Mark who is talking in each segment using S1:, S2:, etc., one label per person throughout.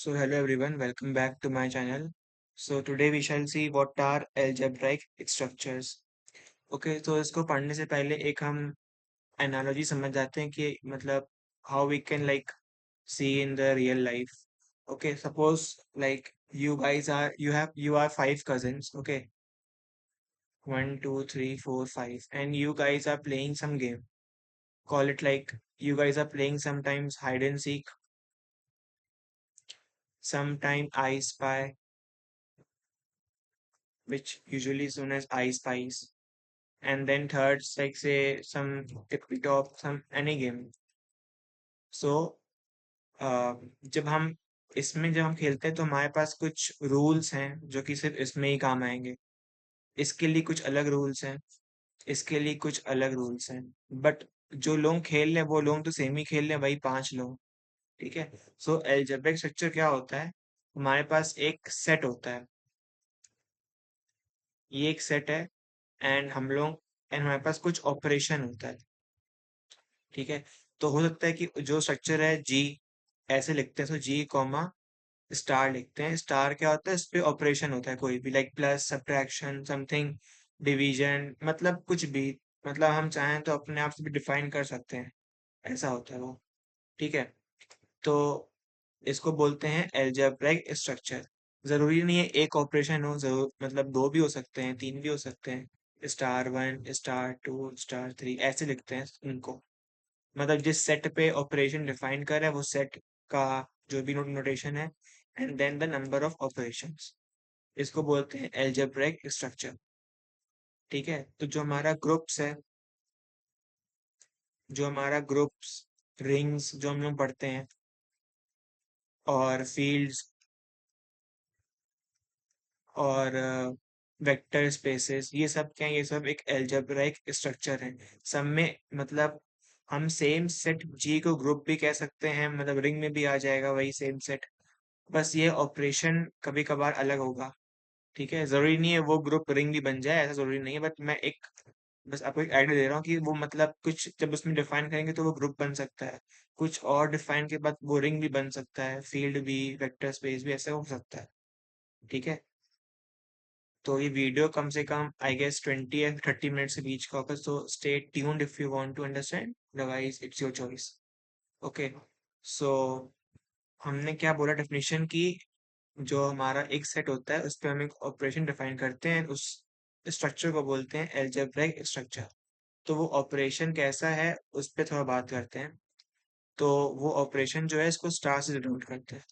S1: So hello everyone, welcome back to my channel. So today we shall see what are algebraic structures. Okay, तो इसको पढ़ने से पहले एक हम analogy समझ जाते हैं कि मतलब how we can like see in the real life. Okay, suppose like you are five cousins. Okay, one, two, three, four, five, and you guys are playing some game. Call it like you guys are playing sometimes hide and seek, sometime I spy, which usually is known as I spies. And then thirds like say some tippy top, some any game. So जब हम खेलते हैं तो हमारे पास कुछ rules हैं जो कि सिर्फ इसमें ही काम आएंगे। इसके लिए कुछ अलग रूल्स हैं, इसके लिए कुछ अलग रूल्स हैं। बट जो लोग खेल रहे हैं वो लोग तो सेम ही खेल रहे हैं, वही पांच लोग। ठीक है। सो एल्जेब्रिक स्ट्रक्चर क्या होता है? हमारे पास एक सेट होता है, ये एक सेट है। एंड हमारे पास कुछ ऑपरेशन होता है। ठीक है। तो हो सकता है कि जो स्ट्रक्चर है जी ऐसे लिखते हैं, तो जी कॉमा स्टार लिखते हैं। स्टार क्या होता है? इस पे ऑपरेशन होता है कोई भी, like plus, subtraction, something, division, मतलब कुछ भी। मतलब हम चाहें तो अपने आप से भी डिफाइन कर सकते हैं, ऐसा होता है वो। ठीक है। तो इसको बोलते हैं एल्जेब्रिक स्ट्रक्चर। जरूरी नहीं है एक ऑपरेशन हो, जरूर मतलब दो भी हो सकते हैं, तीन भी हो सकते हैं। Star one, star two, star three, ऐसे लिखते हैं उनको। मतलब जिस सेट पे ऑपरेशन डिफाइन कर रहा है वो सेट का जो भी नोटेशन है, and then the number of operations, इसको बोलते हैं एल्जेब्रिक स्ट्रक्चर। ठीक है। तो जो हमारा ग्रुप्स, रिंग्स जो हम लोग पढ़ते हैं, और फील्ड्स, और वेक्टर स्पेसेस, ये सब क्या है? ये सब एक एल्जेब्राइक स्ट्रक्चर है। सब में मतलब हम सेम सेट जी को ग्रुप भी कह सकते हैं, मतलब रिंग में भी आ जाएगा वही सेम सेट। बस ये ऑपरेशन कभी कभार अलग होगा। ठीक है। जरूरी नहीं है वो ग्रुप रिंग भी बन जाए, ऐसा जरूरी नहीं है। बट मैं एक बस आपको एक आइडिया दे रहा हूँ कि वो मतलब कुछ जब उसमें डिफाइन करेंगे तो वो ग्रुप बन सकता है। कुछ और डिफाइन के बाद वो रिंग भी बन सकता है, फील्ड भी, वेक्टर स्पेस भी, ऐसा हो सकता है। ठीक है। तो ये वीडियो कम से कम आई गेस 20 या 30 मिनट से बीच का होगा। So stay tuned if you want to understand, otherwise it's your choice. Okay. So हमने क्या बोला डेफिनेशन की? जो हमारा एक सेट होता है उस पर हम एक ऑपरेशन डिफाइन करते हैं, उस स्ट्रक्चर को बोलते हैं एल्जेब्रिक स्ट्रक्चर। तो वो ऑपरेशन कैसा है उस पर थोड़ा बात करते हैं। तो वो ऑपरेशन जो है इसको स्टार से डिनोट करते हैं।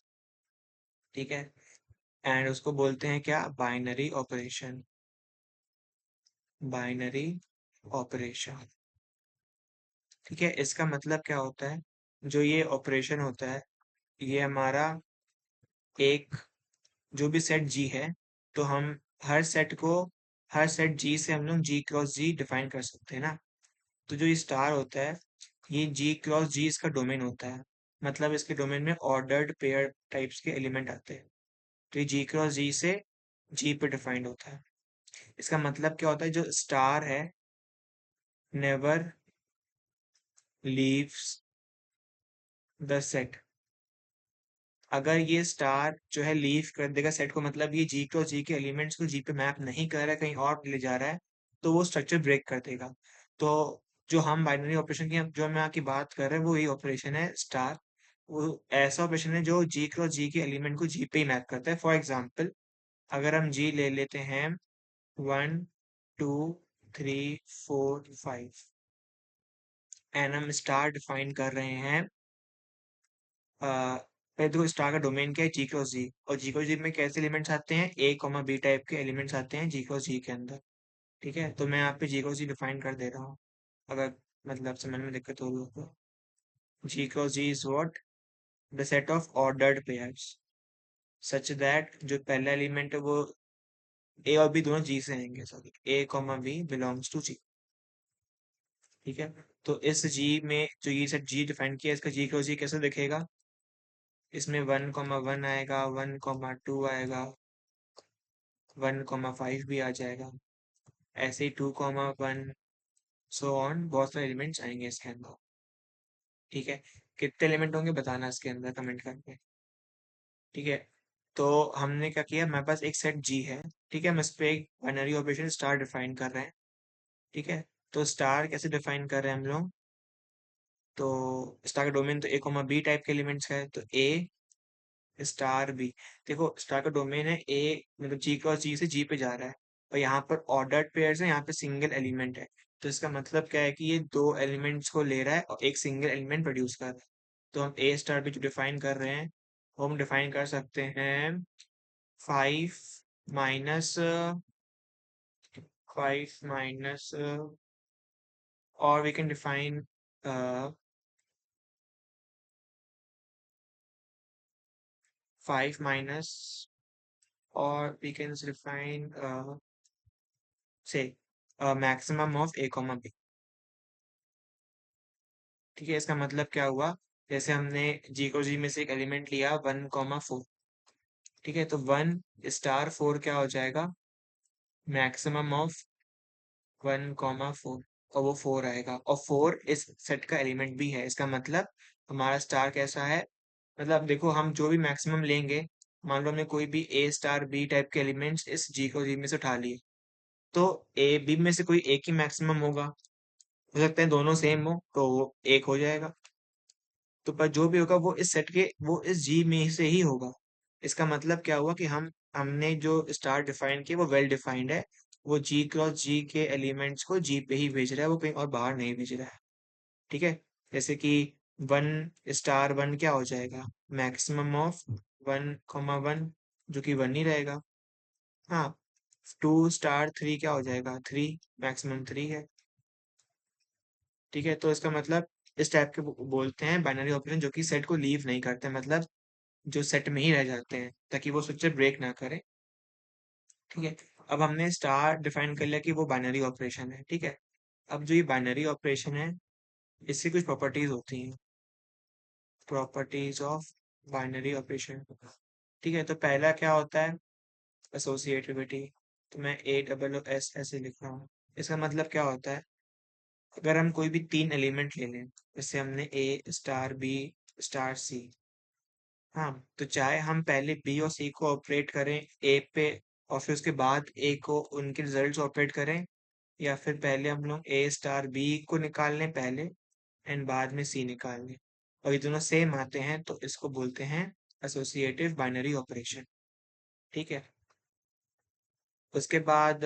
S1: ठीक है। एंड उसको बोलते हैं क्या? Binary operation. Binary operation. ठीक है। इसका मतलब क्या होता है? जो ये ऑपरेशन होता है, ये हमारा एक जो भी सेट जी है, तो हम हर सेट को हर सेट जी से हम लोग जी क्रॉस जी डिफाइन कर सकते हैं ना। तो जो ये स्टार होता है, ये जी क्रॉस जी इसका डोमेन होता है। मतलब इसके डोमेन में ऑर्डर्ड पेयर टाइप्स के एलिमेंट आते हैं। तो ये जी क्रॉस जी से जी पे डिफाइंड होता है। इसका मतलब क्या होता है? जो स्टार है नेवर लीव्स द सेट। अगर ये स्टार जो है लीव कर देगा सेट को, मतलब ये जी क्रॉस जी के एलिमेंट्स को जी पे मैप नहीं कर रहा है, कहीं और ले जा रहा है, तो वो स्ट्रक्चर ब्रेक कर देगा। तो जो हम बाइनरी ऑपरेशन की जो हम यहाँ की बात कर रहे हैं वो यही ऑपरेशन है स्टार। वो ऐसा ऑपरेशन है जो जी क्रॉस जी के एलिमेंट को जी पे ही मैप करता है। फॉर एग्जाम्पल, अगर हम जी ले लेते हैं 1 2 3 4 5, एंड हम स्टार डिफाइन कर रहे हैं। पहले देखो स्टार का डोमेन क्या है? जी क्रॉस जी। और जी क्रॉस जी में कैसे एलिमेंट्स आते हैं? ए कॉमा बी टाइप के एलिमेंट्स आते हैं जी क्रॉस जी के अंदर। ठीक है। तो मैं यहाँ पे जी क्रॉस जी डिफाइन कर दे रहा हूँ, अगर मतलब समझ में दिक्कत हो रही हो तो। G cross G is what? The set of ordered pairs such that जो पहला एलिमेंट है वो ए और बी दोनों जी से आएंगे। Sorry, a comma b belongs to G. ठीक है। तो इस जी में जो ये सेट जी डिफाइन किया, इसका जी क्रॉस जी कैसे दिखेगा? इसमें 1 कॉमा 1 आएगा, 1 कॉमा 2 आएगा, 1 कॉमा 5 भी आ जाएगा, ऐसे ही 2 कॉमा 1, सो ऑन, बहुत सारे एलिमेंट्स आएंगे इसके अंदर। ठीक है। कितने एलिमेंट होंगे बताना इसके अंदर कमेंट करके। ठीक है। तो हमने क्या किया, हमारे पास एक सेट जी है। ठीक है, हम इस पे एक बाइनरी ऑपरेशन स्टार डिफाइन कर रहे हैं। ठीक है। तो स्टार कैसे डिफाइन कर रहे हैं हम लोग, तो स्टार का डोमेन तो ए कोमा बी टाइप के एलिमेंट्स का है, तो ए स्टार बी। देखो स्टार का डोमेन है ए, मतलब जी क्रॉस जी से जी पे जा रहा है, और यहाँ पर ऑर्डर्ड पेयर्स है, यहाँ पे सिंगल एलिमेंट है। तो इसका मतलब क्या है कि ये दो एलिमेंट्स को ले रहा है और एक सिंगल एलिमेंट प्रोड्यूस कर रहा है। तो हम ए स्टार भी जो डिफाइन कर रहे हैं, वो हम डिफाइन कर सकते हैं 5 माइनस और वी कैन डिफाइन 5 माइनस, और we can define say maximum of a comma b. ठीक है, इसका मतलब क्या हुआ, जैसे हमने जी को जी में से एक एलिमेंट लिया 1,4। ठीक है, तो 1 स्टार 4 क्या हो जाएगा, मैक्सिमम ऑफ 1,4, और वो 4 आएगा, और 4 इस सेट का एलिमेंट भी है। इसका मतलब हमारा स्टार कैसा है, मतलब देखो हम जो भी मैक्सिमम लेंगे, मान लो हमने कोई भी ए स्टार बी टाइप के एलिमेंट्स इस जी को जी में से उठा लिए, तो ए बी में से कोई एक ही मैक्सिमम होगा। हो सकता है दोनों सेम हो तो वो एक हो जाएगा। तो पर जो भी होगा वो इस सेट के, वो इस जी में से ही होगा। इसका मतलब क्या हुआ कि हमने जो स्टार डिफाइन किया वो वेल डिफाइंड है। वो जी क्रॉस जी के एलिमेंट्स को जी पे ही भेज रहा है, वो कहीं और बाहर नहीं भेज रहा है। ठीक है, जैसे कि 1 स्टार 1 क्या हो जाएगा, मैक्सिमम ऑफ 1,1, जो कि 1 ही रहेगा। हाँ, 2 स्टार 3 क्या हो जाएगा, 3, मैक्सिमम 3 है। ठीक है, तो इसका मतलब इस टाइप के बोलते हैं बाइनरी ऑपरेशन जो कि सेट को लीव नहीं करते, मतलब जो सेट में ही रह जाते हैं ताकि वो स्ट्रक्चर ब्रेक ना करे। ठीक है, अब हमने स्टार डिफाइन कर लिया कि वो बाइनरी ऑपरेशन है। ठीक है, अब जो ये बाइनरी ऑपरेशन है, इससे कुछ प्रॉपर्टीज होती हैं, प्रॉपर्टीज ऑफ बाइनरी ऑपरेशन। ठीक है, तो पहला क्या होता है, एसोसिएटिविटी। तो मैं ASS ऐसे लिख रहा हूँ। इसका मतलब क्या होता है, अगर हम कोई भी 3 एलिमेंट ले लें, जैसे हमने A star B star C। हाँ, तो चाहे हम पहले बी और सी को ऑपरेट करें ए पे, और फिर उसके बाद ए को उनके रिजल्ट्स ऑपरेट करें, या फिर पहले हम लोग ए स्टार बी को निकाल लें पहले एंड बाद में सी निकाल लें, और ये दोनों सेम आते हैं, तो इसको बोलते हैं एसोसिएटिव बाइनरी ऑपरेशन। ठीक है, उसके बाद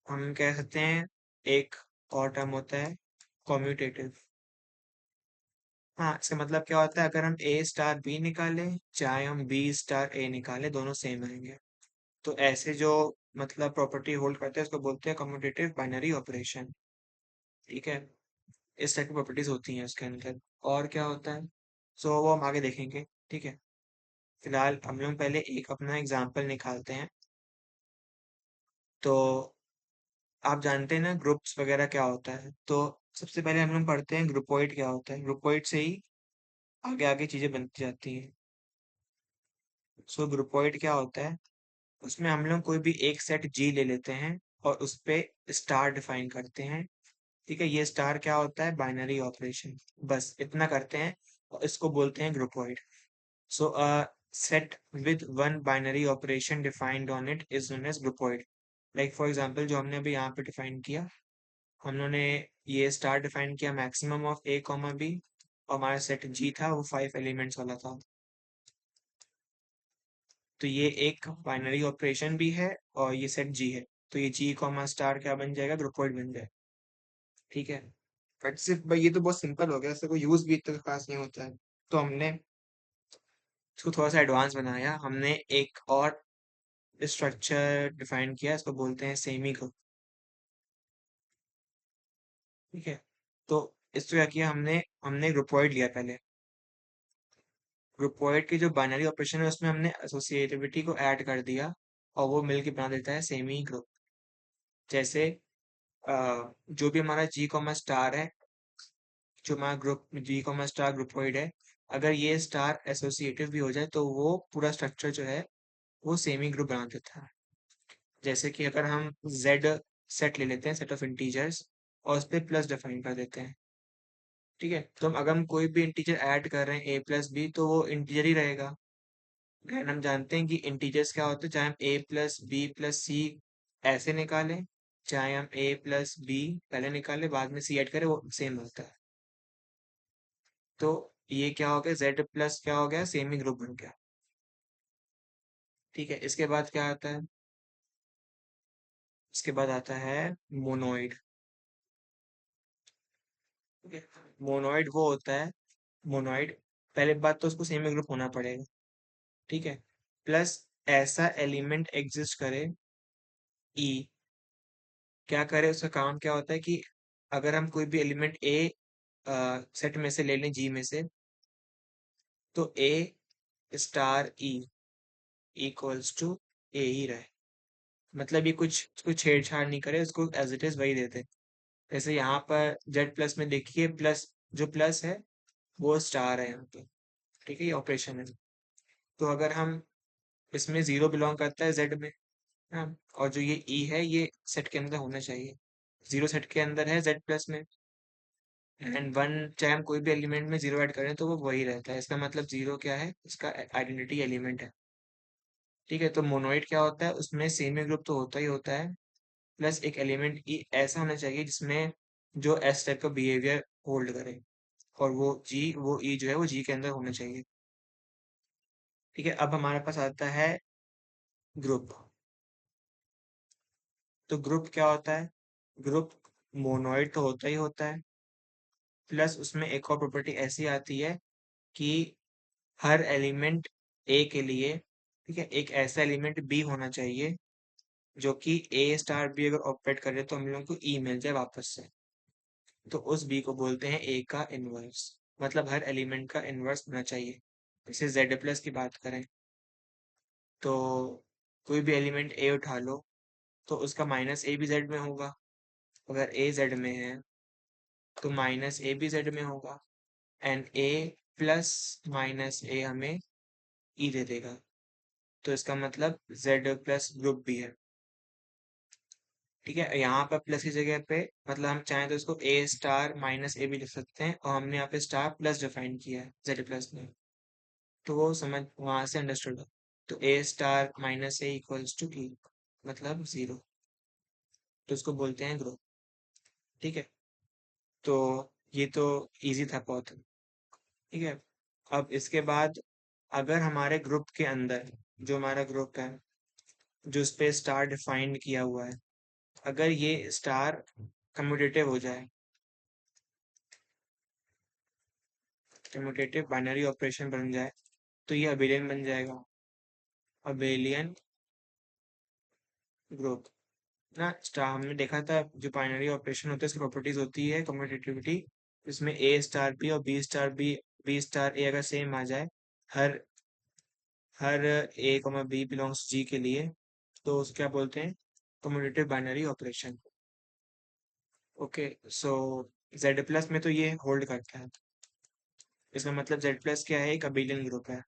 S1: हम कह सकते हैं एक और टर्म होता है कॉम्यूटेटिव। हाँ, इसका मतलब क्या होता है, अगर हम ए स्टार बी निकालें चाहे हम बी स्टार ए निकालें, दोनों सेम आएंगे। तो ऐसे जो मतलब प्रॉपर्टी होल्ड करते हैं उसको बोलते हैं कम्यूटेटिव बाइनरी ऑपरेशन। ठीक है, इस टाइप की प्रॉपर्टीज होती हैं उसके अंदर। और क्या होता है, सो वो हम आगे देखेंगे। ठीक है, फिलहाल हम लोग पहले एक अपना एग्जांपल निकालते हैं। तो आप जानते हैं ना ग्रुप्स वगैरह क्या होता है, तो सबसे पहले हम लोग पढ़ते हैं ग्रुपोइड क्या होता है, ग्रुपोइड से ही आगे आगे चीजें बनती जाती हैं। सो ग्रुपोइड क्या होता है, उसमें हम लोग कोई भी एक सेट जी ले लेते हैं और उस पे स्टार डिफाइन करते हैं। ठीक है, ये स्टार क्या होता है, बाइनरी ऑपरेशन। बस इतना करते हैं और इसको बोलते हैं groupoid. So a set with one binary operation defined on it is known as groupoid. Like for example जो हमने अभी यहाँ पे डिफाइन किया, हम लोगों ने ये स्टार डिफाइन किया maximum of a comma b, और हमारा सेट जी था वो 5 एलिमेंट्स वाला था। तो ये एक बाइनरी ऑपरेशन भी है और ये सेट जी है, तो ये जी कॉमा स्टार क्या बन जाएगा, ग्रुपोइड बन जाएगा। ठीक है, बट सिर्फ भाई ये तो बहुत सिंपल हो गया, इसका कोई यूज भी इतना खास नहीं होता है। तो हमने इसको थोड़ा सा एडवांस बनाया, हमने एक और स्ट्रक्चर डिफाइन किया, इसको बोलते हैं सेमी ग्रुप। ठीक है, तो इसको क्या किया हमने हमने ग्रुपॉइड लिया पहले। ग्रुपॉइड की जो बाइनरी ऑपरेशन है उसमें हमने एसोसिएटिविटी को ऐड कर दिया, और वो मिलके बना देता है सेमी ग्रुप। जैसे जो भी हमारा जी कॉमा स्टार है, जो हमारा ग्रुप जी कॉमा स्टार ग्रुपॉइड है, अगर ये स्टार एसोसिएटिव भी हो जाए तो वो पूरा स्ट्रक्चर जो है वो सेमी ग्रुप बना देता है। जैसे कि अगर हम z सेट ले लेते हैं, सेट ऑफ इंटीजर्स, और उस पर प्लस डिफाइन कर देते हैं। ठीक है, तो हम अगर हम कोई भी इंटीजर ऐड कर रहे हैं a प्लस बी, तो वो इंटीजर ही रहेगा। एंड हम जानते हैं कि इंटीजर्स क्या होते हैं, चाहे हम ए प्लस बी प्लस सी ऐसे निकालें, चाहे हम ए प्लस बी पहले निकालें बाद में सी ऐड करें, वो सेम होता है। तो ये क्या हो गया, जेड प्लस क्या हो गया, सेमी ग्रुप बन गया। ठीक है, इसके बाद क्या आता है, इसके बाद आता है मोनोइड। ठीक है, मोनोइड वो होता है, मोनोइड पहले बात तो उसको सेमी ग्रुप होना पड़ेगा। ठीक है, प्लस ऐसा एलिमेंट एग्जिस्ट करे, ई क्या करे, उसका काम क्या होता है कि अगर हम कोई भी एलिमेंट ए सेट में से ले लें, जी में से, तो a star E equals to ए ही रहे। मतलब ये कुछ कुछ छेड़छाड़ नहीं करे, उसको एज इट इज वही देते। जैसे यहाँ पर जेड प्लस में देखिए, प्लस जो प्लस है वो स्टार है यहाँ पे। ठीक है, ये ऑपरेशन है। तो अगर हम इसमें जीरो बिलोंग करता है जेड में, हाँ, और जो ये ई है ये सेट के अंदर होना चाहिए, जीरो सेट के अंदर है जेड प्लस में, एंड वन चाहे हम कोई भी एलिमेंट में जीरो ऐड करें तो वो वही रहता है। इसका मतलब जीरो क्या है, इसका आइडेंटिटी एलिमेंट है। ठीक है, तो मोनोइड क्या होता है, उसमें सेमी ग्रुप तो होता ही होता है, प्लस एक एलिमेंट ई ऐसा होना चाहिए जिसमें जो एस टाइप का बिहेवियर होल्ड करे, और वो ई जो है वो जी के अंदर होना चाहिए। ठीक है, अब हमारे पास आता है ग्रुप। तो ग्रुप क्या होता है, ग्रुप मोनोइड तो होता ही होता है, प्लस उसमें एक और प्रॉपर्टी ऐसी आती है कि हर एलिमेंट ए के लिए, ठीक है, एक ऐसा एलिमेंट बी होना चाहिए जो कि ए स्टार बी अगर ऑपरेट करे तो हम लोग को ई मिल जाए वापस से। तो उस बी को बोलते हैं ए का इनवर्स। मतलब हर एलिमेंट का इनवर्स होना चाहिए। जैसे जेड प्लस की बात करें तो कोई भी एलिमेंट ए उठा लो, तो उसका माइनस ए भी जेड में होगा। अगर ए जेड में है तो माइनस ए भी जेड में होगा, एंड ए प्लस माइनस ए हमें ई दे देगा। तो इसका मतलब जेड प्लस ग्रुप भी है। ठीक है, यहाँ पर प्लस की जगह पे मतलब हम चाहें तो इसको ए स्टार माइनस ए भी लिख सकते हैं, और हमने यहाँ पे स्टार प्लस डिफाइन किया है जेड प्लस में, तो वो समझ वहां से अंडरस्टूड हो। तो a star minus a equals to e, मतलब जीरो। तो इसको बोलते हैं ग्रुप। ठीक है, तो ये तो इजी था बहुत। ठीक है, अब इसके बाद अगर हमारे ग्रुप के अंदर, जो हमारा ग्रुप है जो उस पे स्टार डिफाइंड किया हुआ है, अगर ये स्टार कम्यूटेटिव हो जाए, कम्यूटेटिव बाइनरी ऑपरेशन बन जाए, तो ये अबेलियन बन जाएगा, अबेलियन ग्रुप ना। स्टार हमने देखा था, जो बाइनरी ऑपरेशन होता है उसकी प्रॉपर्टीज होती है कम्यूटेटिविटी, इसमें ए स्टार बी और बी स्टार बी स्टार ए अगर सेम आ जाए हर हर ए कॉमा बी बिलोंग्स जी के लिए, तो उसे क्या बोलते हैं, कम्यूटेटिव बाइनरी ऑपरेशन। ओके, सो जेड प्लस में तो ये होल्ड करता है। इसका मतलब जेड प्लस क्या है, एक अबेलियन ग्रुप है,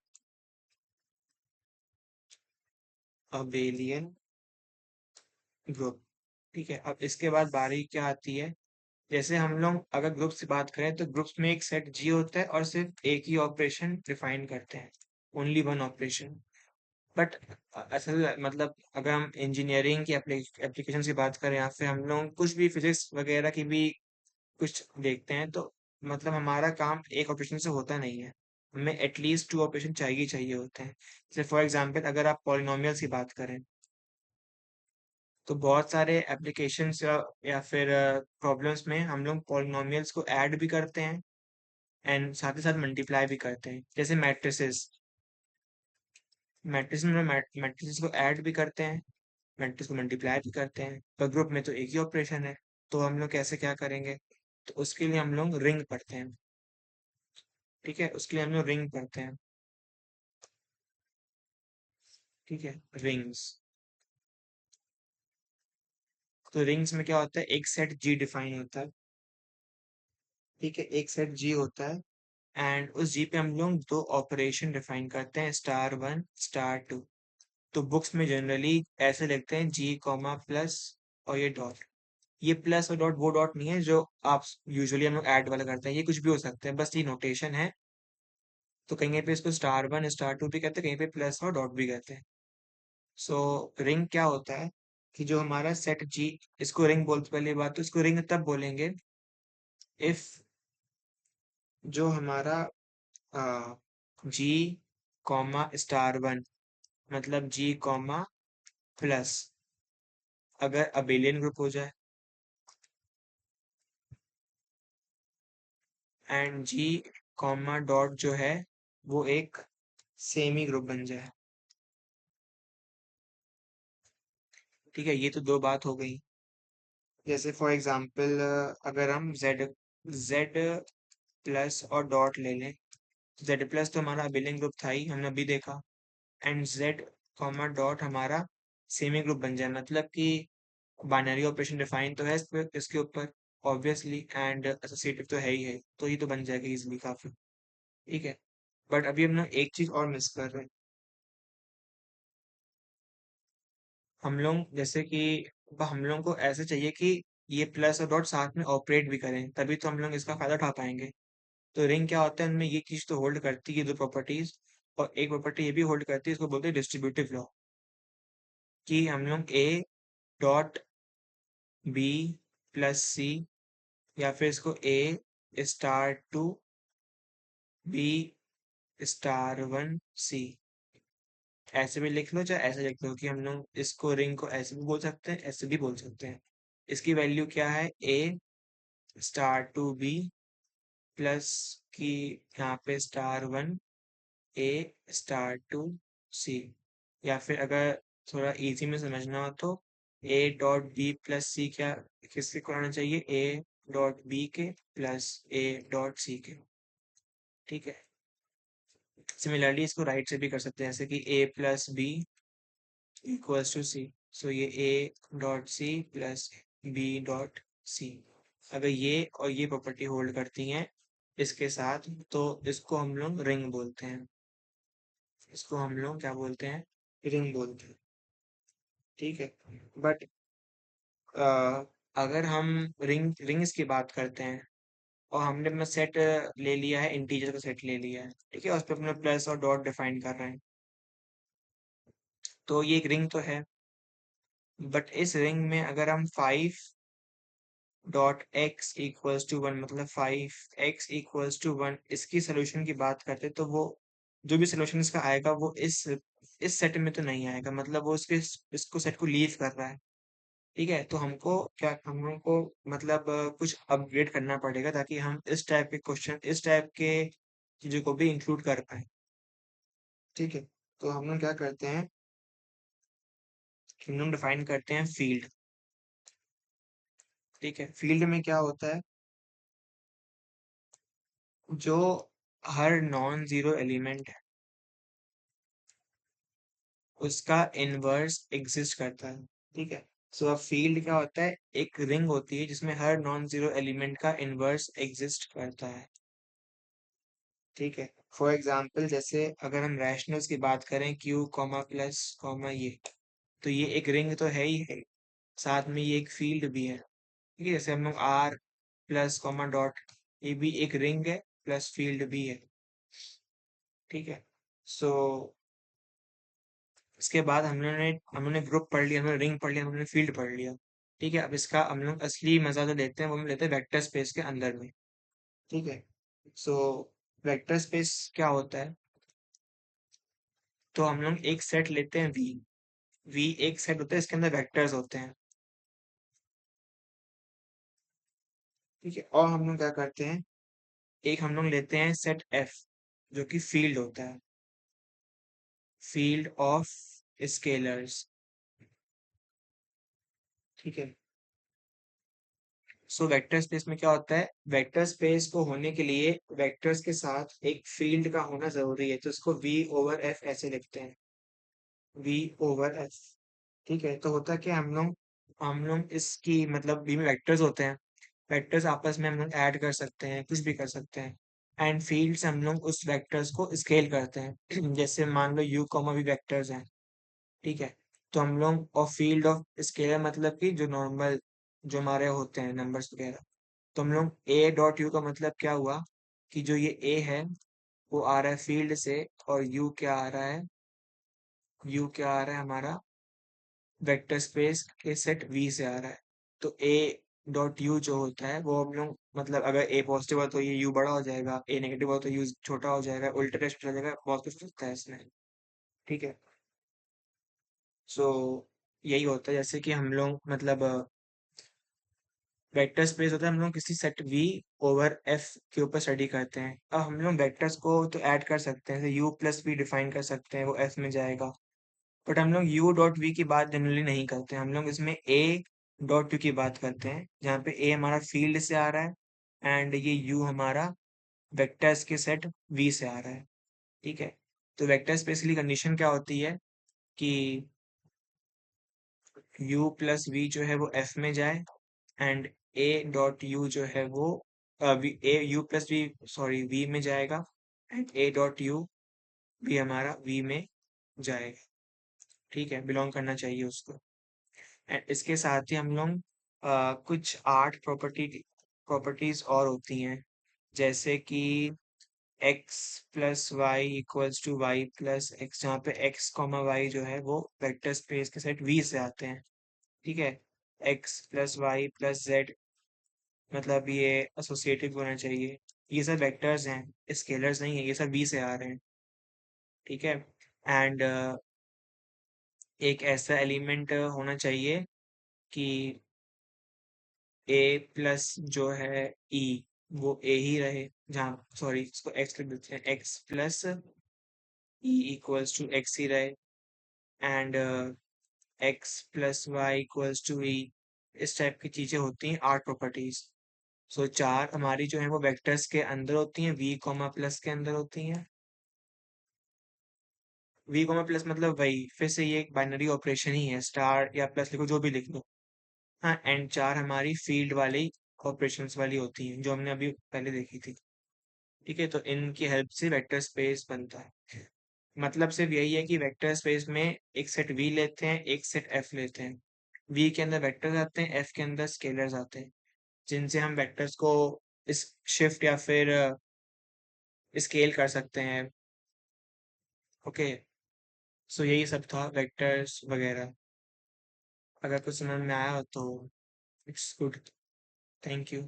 S1: अबेलियन ग्रुप। ठीक है, अब इसके बाद बारी क्या आती है, जैसे हम लोग अगर ग्रुप से बात करें तो ग्रुप्स में एक सेट जी होता है और सिर्फ एक ही ऑपरेशन डिफाइन करते हैं, ओनली वन ऑपरेशन। बट असल मतलब अगर हम इंजीनियरिंग की एप्लीकेशन की बात करें या फिर हम लोग कुछ भी फिजिक्स वगैरह की भी कुछ देखते हैं, तो मतलब हमारा काम एक ऑपरेशन से होता नहीं है, हमें एटलीस्ट टू ऑपरेशन चाहिए ही चाहिए होते हैं। जैसे फॉर एग्जांपल अगर आप पॉलिनोमियल्स की बात करें, तो बहुत सारे एप्लीकेशंस या फिर प्रॉब्लम्स में हम लोग पॉलिनोमियल्स को ऐड भी करते हैं एंड साथ ही साथ मल्टीप्लाई भी करते हैं। जैसे मैट्रिसेस, मैट्रिस में मैट्रिसेस को ऐड भी करते हैं, मैट्रिक्स को मल्टीप्लाई भी करते हैं, पर ग्रुप में तो एक ही ऑपरेशन है। तो हम लोग कैसे क्या करेंगे, तो उसके लिए हम लोग रिंग पढ़ते हैं। ठीक है, उसके लिए हम लोग रिंग पढ़ते हैं। ठीक है, रिंग्स। तो रिंग्स में क्या होता है, एक सेट जी डिफाइन होता है। ठीक है, एक सेट जी होता है, एंड उस जी पे हम लोग दो ऑपरेशन डिफाइन करते हैं, स्टार वन स्टार टू। तो बुक्स में जनरली ऐसे लिखते हैं जी कॉमा प्लस और ये डॉट। ये प्लस और डॉट वो डॉट नहीं है जो आप यूजुअली हम लोग ऐड वाला करते हैं, ये कुछ भी हो सकता है, बस ये नोटेशन है। तो कहीं पे इसको स्टार वन स्टार टू भी कहते हैं, कहीं पे प्लस और डॉट भी कहते हैं। सो रिंग क्या होता है कि जो हमारा सेट जी, इसको रिंग बोलते, पहली बात तो इसको रिंग तब बोलेंगे इफ जो हमारा जी कॉमा स्टार वन मतलब जी कॉमा प्लस अगर अबेलियन ग्रुप हो जाए, एंड जी कॉमा डॉट जो है वो एक सेमी ग्रुप बन जाए। ठीक है, ये तो दो बात हो गई। जैसे फॉर एग्जांपल अगर हम जेड प्लस और डॉट ले लें, जेड प्लस तो हमारा अबेलियन ग्रुप था ही, हमने अभी देखा, एंड जेड कॉमा डॉट हमारा सेमी ग्रुप बन जाए, मतलब कि बाइनरी ऑपरेशन डिफाइन तो है इसके ऊपर ऑब्वियसली, एंड एसोसिएटिव तो है ही है, तो ये तो बन जाएगा इजिली काफी। ठीक है, बट अभी हम लोग एक चीज और मिस कर रहे हैं। हम लोग जैसे कि अब हम लोग को ऐसे चाहिए कि ये प्लस और डॉट साथ में ऑपरेट भी करें, तभी तो हम लोग इसका फायदा उठा पाएंगे। तो रिंग क्या होता है, उनमें ये चीज तो होल्ड करती है, दो प्रॉपर्टीज, और एक प्रॉपर्टी ये भी होल्ड करती है, इसको बोलते हैं डिस्ट्रीब्यूटिव लॉ, कि हम लोग a dot b plus c, या फिर इसको a star two b star one c, ऐसे भी लिख लो चाहे ऐसे लिख लो, कि हम लोग इसको रिंग को ऐसे भी बोल सकते हैं, ऐसे भी बोल सकते हैं। इसकी वैल्यू क्या है, a star two b plus की यहाँ पे star one a star two c, या फिर अगर थोड़ा इजी में समझना हो तो a dot b plus c क्या किसके को आना चाहिए, ए डॉट बी के प्लस ए डॉट सी के। ठीक है, सिमिलरली इसको राइट से भी कर सकते हैं, जैसे कि a plus b equals to c, so ये a dot c plus b dot c. अगर ये और ये प्रॉपर्टी होल्ड करती हैं इसके साथ, तो इसको हम लोग रिंग बोलते हैं, इसको हम लोग क्या बोलते हैं, रिंग बोलते हैं। ठीक है, बट अगर हम रिंग्स की बात करते हैं और हमने अपना सेट ले लिया है, इंटीजर का सेट ले लिया है, ठीक है, उस पर अपने प्लस और डॉट डिफाइन कर रहे हैं, तो ये एक रिंग तो है। बट इस रिंग में अगर हम 5.x=1 मतलब 5x=1 इसकी सोल्यूशन की बात करते, तो वो जो भी सोल्यूशन इसका आएगा वो इस सेट में तो नहीं आएगा, मतलब वो उसके इसको सेट को लीव कर रहा है। ठीक है, तो हमको क्या, हम लोग को मतलब कुछ अपग्रेड करना पड़ेगा ताकि हम इस टाइप के क्वेश्चन, इस टाइप के चीजों को भी इंक्लूड कर पाए। ठीक है, तो हम लोग क्या करते हैं, हम लोग डिफाइन करते हैं फील्ड। ठीक है, फील्ड में क्या होता है, जो हर नॉन जीरो एलिमेंट है उसका इनवर्स एग्जिस्ट करता है। ठीक है, सो अब फील्ड क्या होता है, एक रिंग होती है जिसमें हर नॉन जीरो एलिमेंट का इनवर्स एग्जिस्ट करता है। ठीक है, फॉर एग्जाम्पल जैसे अगर हम रैशनल्स की बात करें क्यू कॉमा प्लस कॉमा ये, तो ये एक रिंग तो है ही है, साथ में ये एक फील्ड भी है। ठीक है, जैसे हम लोग आर प्लस कॉमा डॉट, ये भी एक रिंग है प्लस फील्ड भी है। ठीक है, सो इसके बाद हमने ग्रुप पढ़ लिया, हमने रिंग पढ़ लिया, हमने फील्ड पढ़ लिया। ठीक है, अब इसका हम लोग असली मजा जो लेते हैं वो हम लेते हैं वेक्टर स्पेस के अंदर में। ठीक है, सो वेक्टर स्पेस क्या होता है, तो हम लोग एक सेट लेते हैं वी, वी एक सेट होता है, इसके अंदर वेक्टर्स होते हैं। ठीक है, और हम लोग क्या करते हैं, एक हम लोग लेते हैं सेट एफ जो कि फील्ड होता है, फील्ड ऑफ स्केलर्स। ठीक है, सो वेक्टर स्पेस में क्या होता है, वेक्टर स्पेस को होने के लिए वेक्टर्स के साथ एक फील्ड का होना जरूरी है, तो इसको वी ओवर एफ ऐसे लिखते हैं, वी ओवर एफ। ठीक है, तो होता है कि हम लोग इसकी मतलब वी में वेक्टर्स होते हैं, वेक्टर्स आपस में हम लोग ऐड कर सकते हैं, कुछ भी कर सकते हैं, एंड फील्ड से हम लोग उस वेक्टर्स को स्केल करते हैं जैसे मान लो यू कॉमा भी वेक्टर्स हैं। ठीक है, तो हम लोग और फील्ड ऑफ स्केलर मतलब कि जो नॉर्मल जो हमारे होते हैं नंबर्स वगैरह, तो हम लोग ए डॉट यू का मतलब क्या हुआ कि जो ये ए है वो आ रहा है फील्ड से, और यू क्या आ रहा है, यू क्या आ रहा है हमारा वेक्टर स्पेस के सेट वी से आ रहा है। तो ए डॉट यू जो होता है वो हम लोग, मतलब अगर ए पॉजिटिव हो तो ये यू बड़ा हो जाएगा, ए नेगेटिव हो तो यू छोटा हो जाएगा, उल्टा टेस्ट हो जाएगा, बहुत कुछ होता है इसमें। ठीक है। सो यही होता है, जैसे कि हम लोग मतलब वेक्टर स्पेस होता है, हम लोग किसी सेट वी ओवर एफ के ऊपर स्टडी करते हैं। अब हम लोग वेक्टर्स को तो ऐड कर सकते हैं, जैसे यू प्लस वी डिफाइन कर सकते हैं, वो एफ में जाएगा। बट हम लोग यू डॉट वी की बात जनरली नहीं करते, हम लोग इसमें ए डॉट यू की बात करते हैं, जहाँ पे ए हमारा फील्ड से आ रहा है एंड ये यू हमारा वेक्टर्स के सेट वी से आ रहा है। ठीक है। तो वेक्टर स्पेस के लिए कंडीशन क्या होती है कि यू प्लस वी जो है वो एफ में जाए, एंड ए डॉट यू जो है वो a u plus v, sorry v में जाएगा, एंड ए डॉट यू भी हमारा वी में जाएगा। ठीक है, बिलोंग करना चाहिए उसको। एंड इसके साथ ही हम लोग कुछ आठ प्रॉपर्टीज और होती हैं, जैसे कि x plus y equals to y plus x, जहाँ पे एक्स कॉमा वाई जो है वो वेक्टर स्पेस के सेट वी से आते हैं। ठीक है। X plus y plus z, मतलब ये एसोसिएटिव होना चाहिए। ये सब वेक्टर्स हैं, स्केलर्स नहीं है, ये सब वी से आ रहे हैं। ठीक है। एंड एक ऐसा एलिमेंट होना चाहिए कि ए प्लस जो है ई, वो ए ही रहे, जहाँ सॉरी इसको एक्स लिख देते हैं, x plus e equals to x ही रहे, and x plus y equals to e. इस टाइप की चीजें होती हैं, आठ प्रॉपर्टीज। सो चार हमारी जो है वो वेक्टर्स के अंदर होती हैं, वी कॉमा प्लस के अंदर होती हैं। वी कॉमा प्लस मतलब वही फिर से ये एक बाइनरी ऑपरेशन ही है, स्टार या प्लस लिखो जो भी लिख लो। हाँ, एंड चार हमारी फील्ड वाली ऑपरेशंस वाली होती हैं, जो हमने अभी पहले देखी थी। ठीक है। तो इनकी हेल्प से वेक्टर स्पेस बनता है। मतलब सिर्फ यही है कि वेक्टर स्पेस में एक सेट वी लेते हैं, एक सेट एफ लेते हैं। वी के अंदर वेक्टर्स आते हैं, एफ के अंदर स्केलर्स आते हैं, जिनसे हम वेक्टर्स को इस शिफ्ट या फिर स्केल कर सकते हैं। ओके। सो यही सब था वेक्टर्स वगैरह। अगर कुछ समझ में आया हो तो इट्स गुड। Thank you.